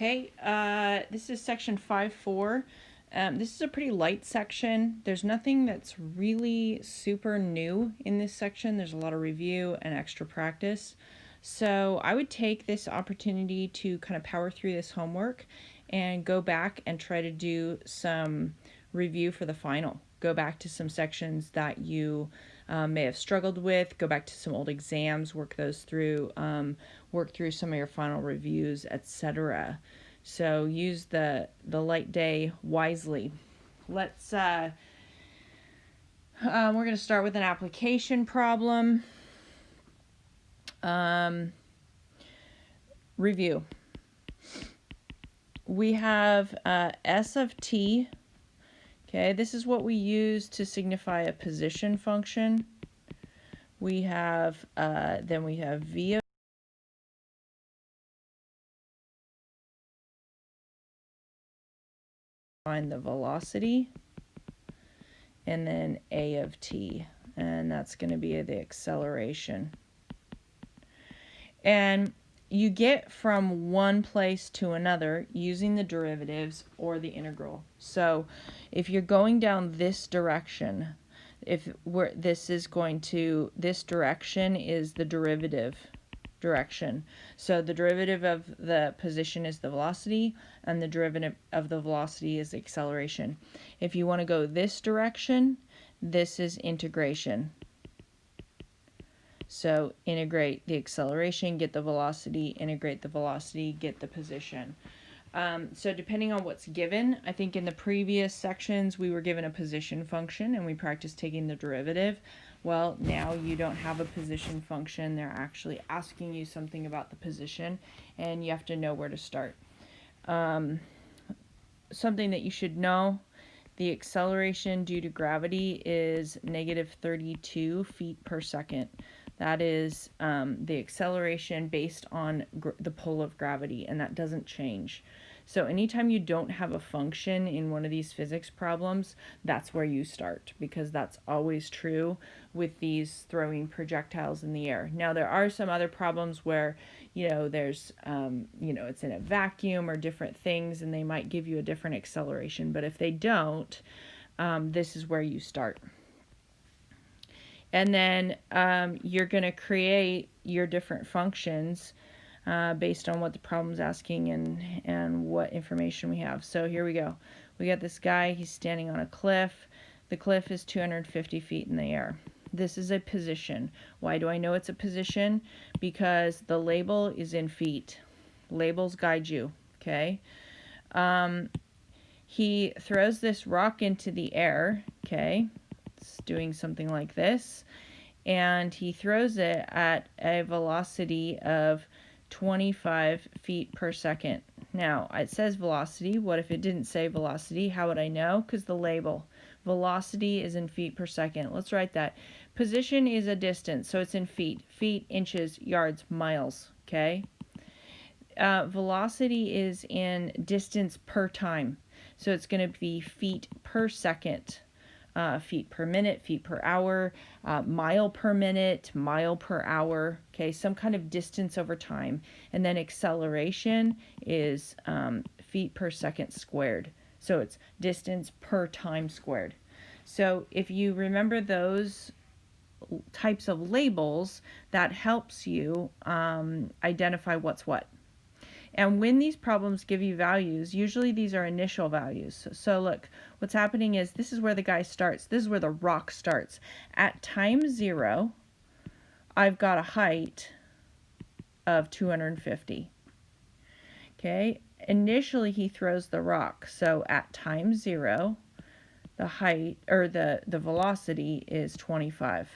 Okay, this is section 5.4. This is a pretty light section. There's nothing that's really super new in this section. There's a lot of review and extra practice. So I would take this opportunity to kind of power through this homework and go back and try to do some review for the final. Go back to some sections that you may have struggled with, go back to some old exams, work those through, work through some of your final reviews, etc. So use the light day wisely. Let's we're going to start with an application problem. Review. We have S of t. Okay, this is what we use to signify a position function. We have then we have v of find the velocity, and then a of t, and that's going to be the acceleration. And you get from one place to another using the derivatives or the integral. So if you're going down this direction, this direction is the derivative direction. So the derivative of the position is the velocity, and the derivative of the velocity is the acceleration. If you want to go this direction, this is integration. So integrate the acceleration, get the velocity, integrate the velocity, get the position. So depending on what's given, I think in the previous sections we were given a position function and we practiced taking the derivative. Well, now you don't have a position function. They're actually asking you something about the position, and you have to know where to start. Something that you should know, the acceleration due to gravity is negative 32 feet per second. That is the acceleration based on the pull of gravity, and that doesn't change. So anytime you don't have a function in one of these physics problems, that's where you start, because that's always true with these throwing projectiles in the air. Now, there are some other problems where, there's, it's in a vacuum or different things, and they might give you a different acceleration. But if they don't, this is where you start. And then you're going to create your different functions based on what the problem's asking and what information we have. So here we go. We got this guy. He's standing on a cliff. The cliff is 250 feet in the air. This is a position. Why do I know it's a position? Because the label is in feet. Labels guide you, okay? He throws this rock into the air, okay? It's doing something like this, and he throws it at a velocity of 25 feet per second. Now, it says velocity. What if it didn't say velocity? How would I know? Because the label. Velocity is in feet per second. Let's write that. Position is a distance, so it's in feet. Feet, inches, yards, miles, okay? Velocity is in distance per time, so it's going to be feet per second. Feet per minute, feet per hour, mile per minute, mile per hour, okay, some kind of distance over time. And then acceleration is feet per second squared. So it's distance per time squared. So if you remember those types of labels, that helps you identify what's what. And when these problems give you values, usually these are initial values. So look, what's happening is this is where the guy starts. This is where the rock starts. At time 0, I've got a height of 250. Okay, initially he throws the rock. So at time 0, the height, or the velocity is 25.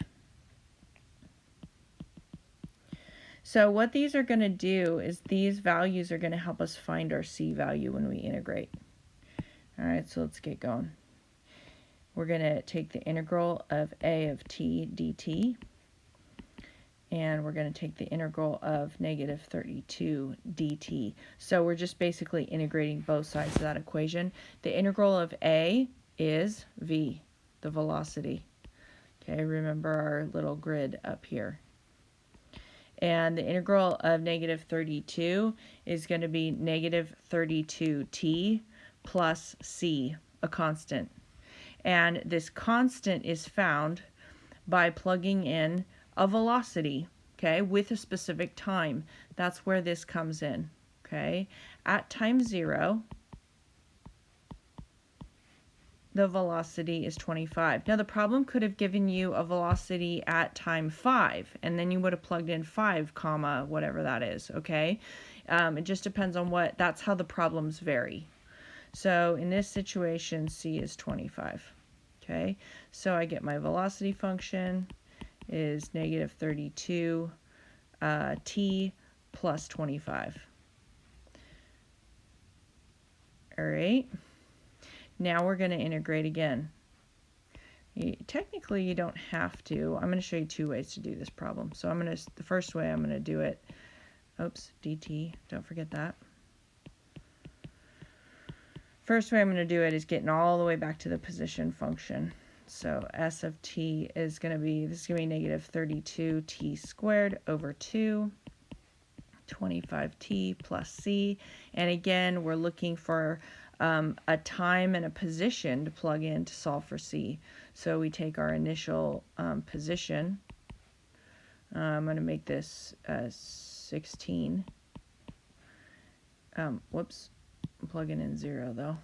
So what these are going to do is these values are going to help us find our c value when we integrate. All right, so let's get going. We're going to take the integral of a of t dt, and we're going to take the integral of negative 32 dt. So we're just basically integrating both sides of that equation. The integral of a is v, the velocity. Okay, remember our little grid up here. And the integral of negative 32 is going to be negative 32t plus c, a constant. And this constant is found by plugging in a velocity, okay, with a specific time. That's where this comes in, okay? At time 0, the velocity is 25. Now the problem could have given you a velocity at time 5, and then you would have plugged in 5 comma whatever that is, okay? It just depends on that's how the problems vary. So in this situation, c is 25, okay? So I get my velocity function is negative 32 t plus 25. All right. Now we're going to integrate again. Technically, you don't have to. I'm going to show you 2 ways to do this problem. So the first way I'm going to do it, dt, don't forget that. First way I'm going to do it is getting all the way back to the position function. So s of t is going to be, this is going to be negative 32t squared over 2, 25t plus c. And again, we're looking for a time and a position to plug in to solve for c. So we take our initial position. I'm going to make this 16. Whoops, I'm plugging in 0 though.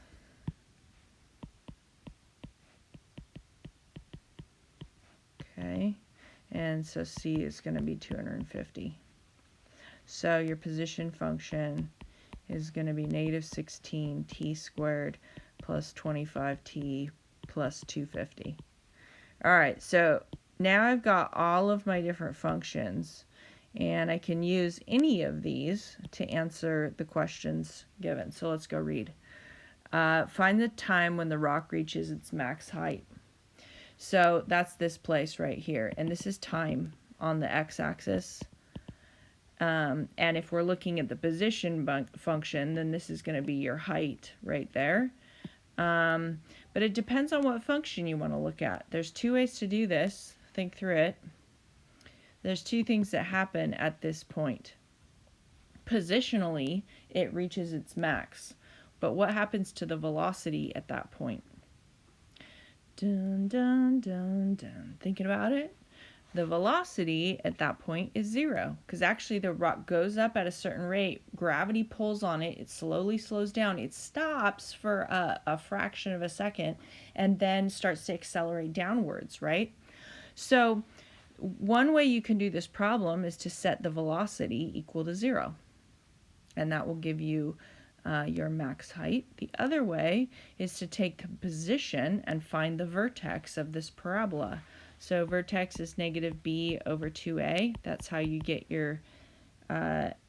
Okay, and so c is going to be 250. So your position function is going to be negative 16t squared plus 25t plus 250. All right, so now I've got all of my different functions, and I can use any of these to answer the questions given. So let's go read. Find the time when the rock reaches its max height. So that's this place right here, and this is time on the x-axis. And if we're looking at the position function, then this is going to be your height right there. But it depends on what function you want to look at. There's 2 ways to do this. Think through it. There's 2 things that happen at this point. Positionally, it reaches its max. But what happens to the velocity at that point? Dun, dun, dun, dun. Thinking about it? The velocity at that point is 0, because actually the rock goes up at a certain rate, gravity pulls on it, it slowly slows down, it stops for a fraction of a second, and then starts to accelerate downwards, right? So one way you can do this problem is to set the velocity equal to 0, and that will give you your max height. The other way is to take the position and find the vertex of this parabola. So vertex is negative b over 2a. That's how you get your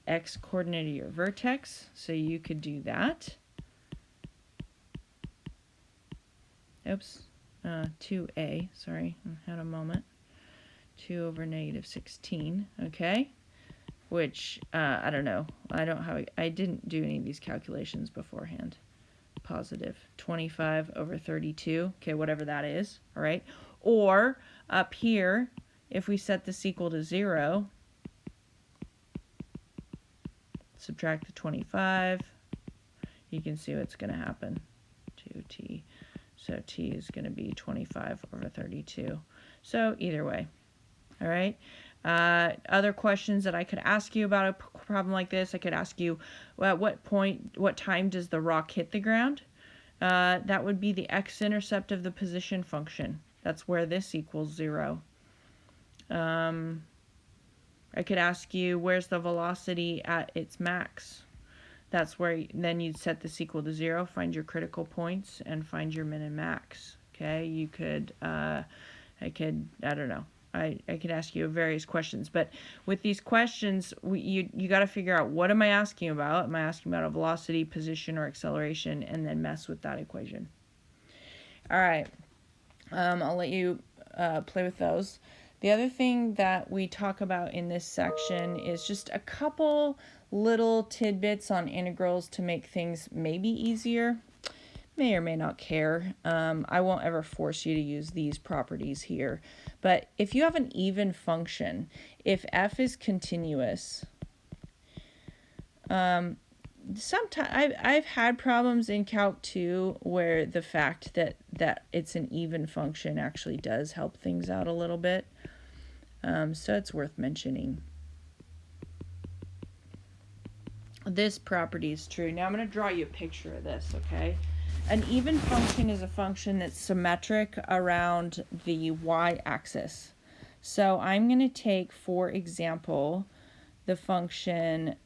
x coordinate of your vertex. So you could do that. Oops, 2a, sorry, I had a moment. 2 over negative 16, okay? Which, I don't know. I didn't do any of these calculations beforehand. Positive 25 over 32, okay, whatever that is, all right? Or up here, if we set this equal to 0, subtract the 25, you can see what's going to happen. 2t. So t is going to be 25 over 32. So either way, all right? Other questions that I could ask you about a problem like this, I could ask you, well, at what time does the rock hit the ground? That would be the x-intercept of the position function. That's where this equals 0. I could ask you, where's the velocity at its max? That's where then you'd set this equal to 0, find your critical points, and find your min and max. Okay, you could, I don't know. I could ask you various questions, but with these questions, you got to figure out, what am I asking about? Am I asking about a velocity, position, or acceleration, and then mess with that equation. All right, I'll let you play with those. The other thing that we talk about in this section is just a couple little tidbits on integrals to make things maybe easier, may or may not care. I won't ever force you to use these properties here. But if you have an even function, if f is continuous, sometimes I've had problems in Calc 2 where the fact that it's an even function actually does help things out a little bit. So it's worth mentioning. This property is true. Now I'm going to draw you a picture of this, okay? An even function is a function that's symmetric around the y-axis. So I'm going to take, for example, the function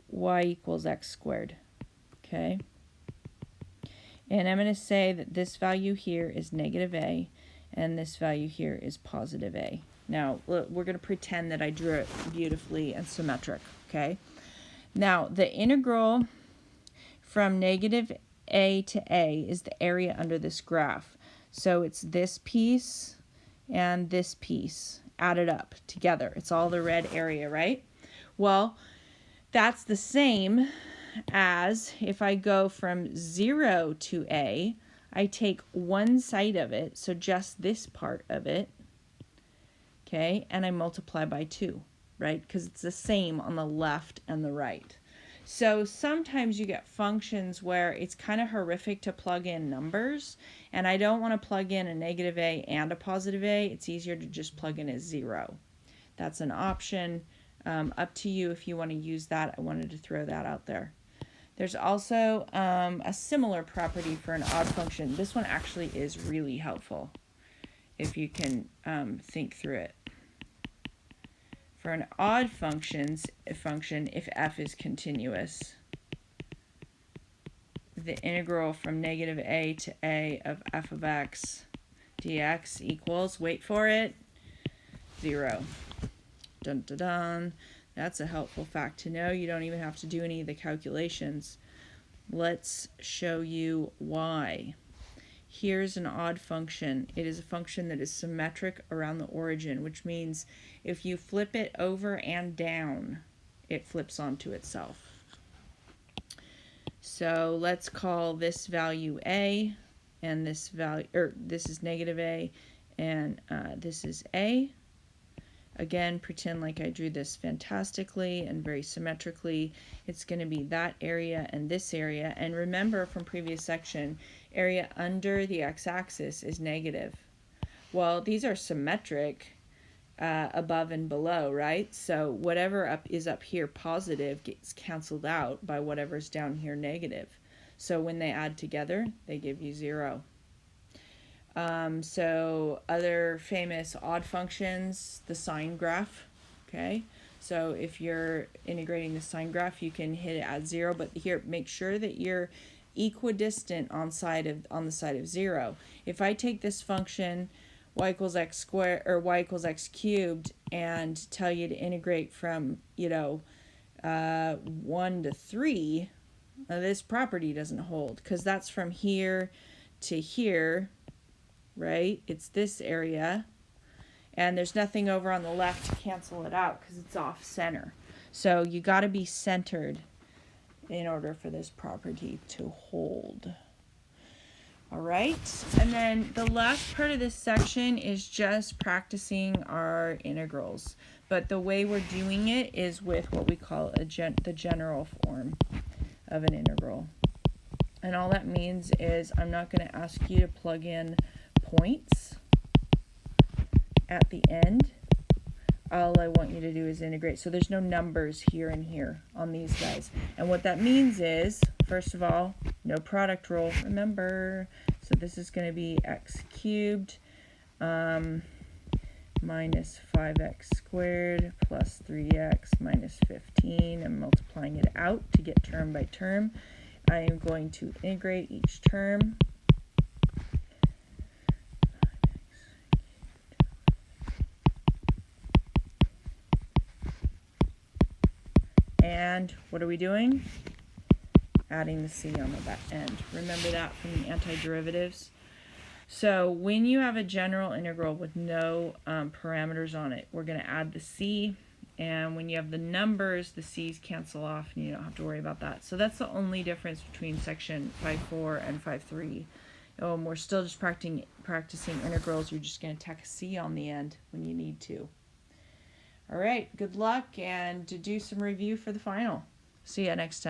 y equals x squared, okay? And I'm going to say that this value here is negative a, and this value here is positive a. Now, we're going to pretend that I drew it beautifully and symmetric, okay? Now, the integral from negative a to a is the area under this graph. So it's this piece and this piece added up together. It's all the red area, right? Well, that's the same as if I go from 0 to a, I take one side of it, so just this part of it, okay, and I multiply by 2, right? Because it's the same on the left and the right. So sometimes you get functions where it's kind of horrific to plug in numbers, and I don't want to plug in a negative a and a positive a. It's easier to just plug in a 0. That's an option. Up to you if you want to use that. I wanted to throw that out there. There's also a similar property for an odd function. This one actually is really helpful if you can think through it. For an odd function, if f is continuous, the integral from negative a to a of f of x dx equals, wait for it, 0. Dun, dun, dun. That's a helpful fact to know. You don't even have to do any of the calculations. Let's show you why. Here's an odd function. It is a function that is symmetric around the origin, which means if you flip it over and down, it flips onto itself. So let's call this value a, and this value, this is negative a, and this is a. Again, pretend like I drew this fantastically and very symmetrically. It's going to be that area and this area. And remember from previous section, area under the x-axis is negative. Well, these are symmetric above and below, right? So whatever is up here positive gets canceled out by whatever's down here negative. So when they add together, they give you 0. So other famous odd functions, the sine graph, okay? So if you're integrating the sine graph, you can hit it at 0, but here, make sure that you're equidistant on the side of 0. If I take this function y equals x squared or y equals x cubed and tell you to integrate from 1 to 3, this property doesn't hold because that's from here to here, right? It's this area, and there's nothing over on the left to cancel it out because it's off center. So you got to be centered in order for this property to hold. All right, and then the last part of this section is just practicing our integrals, but the way we're doing it is with what we call the general form of an integral. And all that means is I'm not going to ask you to plug in points at the end. All I want you to do is integrate. So there's no numbers here and here on these guys. And what that means is, first of all, no product rule, remember. So this is going to be x cubed minus 5x squared plus 3x minus 15. I'm multiplying it out to get term by term. I am going to integrate each term. And what are we doing? Adding the c on the back end. Remember that from the antiderivatives. So when you have a general integral with no parameters on it, we're going to add the c And when you have the numbers, the C's cancel off and you don't have to worry about that. So that's the only difference between section 5.4 and 5.3. We're still just practicing integrals. You're just going to tack a C on the end when you need to. All right, good luck, and to do some review for the final. See you next time.